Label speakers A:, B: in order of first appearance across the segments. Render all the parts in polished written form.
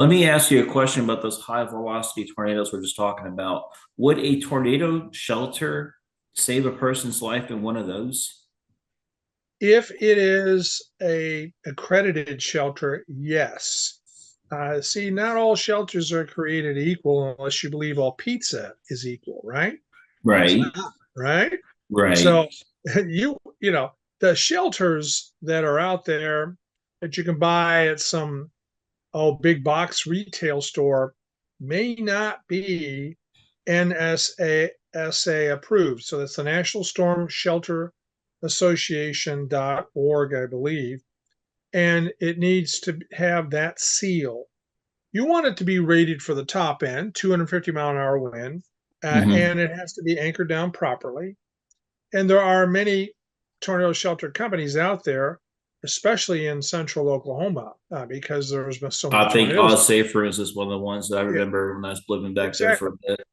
A: Let me ask you a question about those high velocity tornadoes we're just talking about. Would a tornado shelter save a person's life in one of those?
B: If it is a accredited shelter, yes. See, not all shelters are created equal unless you believe all pizza is equal, right? It's
A: Right,
B: not, right?
A: right.
B: So the shelters that are out there that you can buy at some big box retail store may not be NSA approved. So that's the National Storm Shelter Association.org, I believe. And it needs to have that seal. You want it to be rated for the top end, 250-mile-an-hour wind,
A: Hmm.
B: and it has to be anchored down properly. And there are many tornado shelter companies out there, especially in central Oklahoma, because there's been so many
A: I think
B: tornadoes.
A: Oz Safer is one of the ones that I
B: Yeah,
A: remember when I was living back there for
B: exactly.
A: a bit.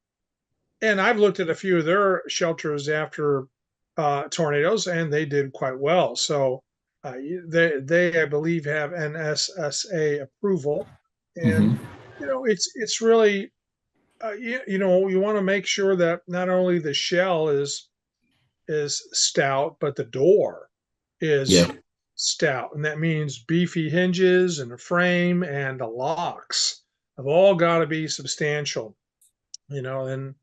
B: And I've looked at a few of their shelters after tornadoes, and they did quite well. So I believe, have NSSA approval, and
A: Hmm.
B: it's really you want to make sure that not only the shell is stout, but the door is
A: Yeah.
B: stout, and that means beefy hinges and a frame and the locks have all got to be substantial, and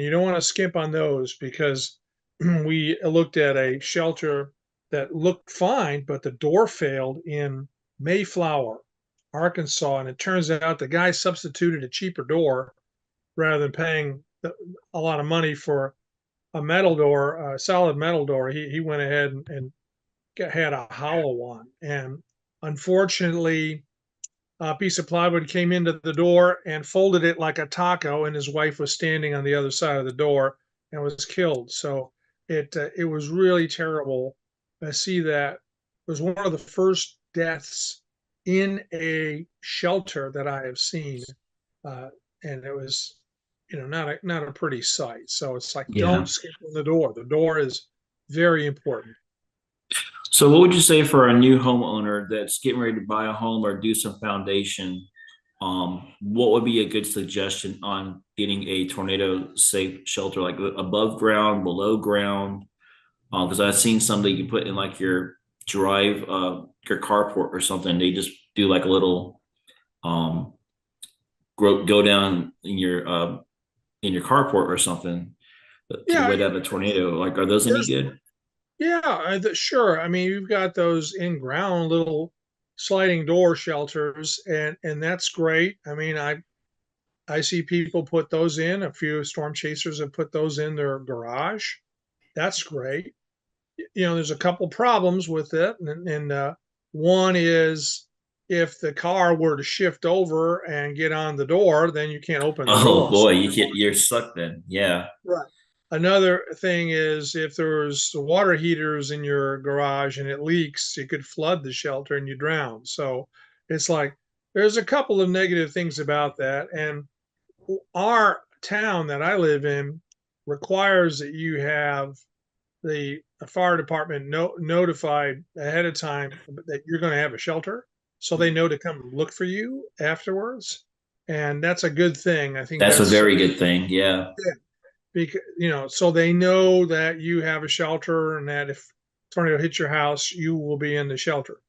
B: you don't want to skimp on those because we looked at a shelter that looked fine, but the door failed in Mayflower, Arkansas, and it turns out the guy substituted a cheaper door rather than paying a lot of money for a metal door, a solid metal door. He went ahead and had a hollow one, and unfortunately, a piece of plywood came into the door and folded it like a taco, and his wife was standing on the other side of the door and was killed. So it was really terrible to see that. It was one of the first deaths in a shelter that I have seen, uh, and it was not a pretty sight. So it's like,
A: Yeah.
B: don't skip on the door. The door is very important.
A: So what would you say for a new homeowner that's getting ready to buy a home or do some foundation? What would be a good suggestion on getting a tornado safe shelter, like above ground, below ground? Because I've seen some that you put in like your drive, your carport or something. They just do like a little um, go down in your carport or something to
B: Yeah,
A: wait out a tornado. Like, are those any
B: there's
A: good?
B: Yeah, sure. I mean, you've got those in-ground little sliding door shelters, and that's great. I mean, I see people put those in. A few storm chasers have put those in their garage. That's great. There's a couple problems with it, and one is if the car were to shift over and get on the door, then you can't open the
A: Oh
B: door.
A: boy, you're stuck then. Yeah.
B: Right. Another thing is if there's water heaters in your garage and it leaks, it could flood the shelter and you drown. So it's like there's a couple of negative things about that. And our town that I live in requires that you have the fire department notified ahead of time that you're going to have a shelter so they know to come look for you afterwards. And that's a good thing. I think
A: That's a
B: that's
A: very good thing. Yeah.
B: because so they know that you have a shelter and that if tornado hits your house, you will be in the shelter.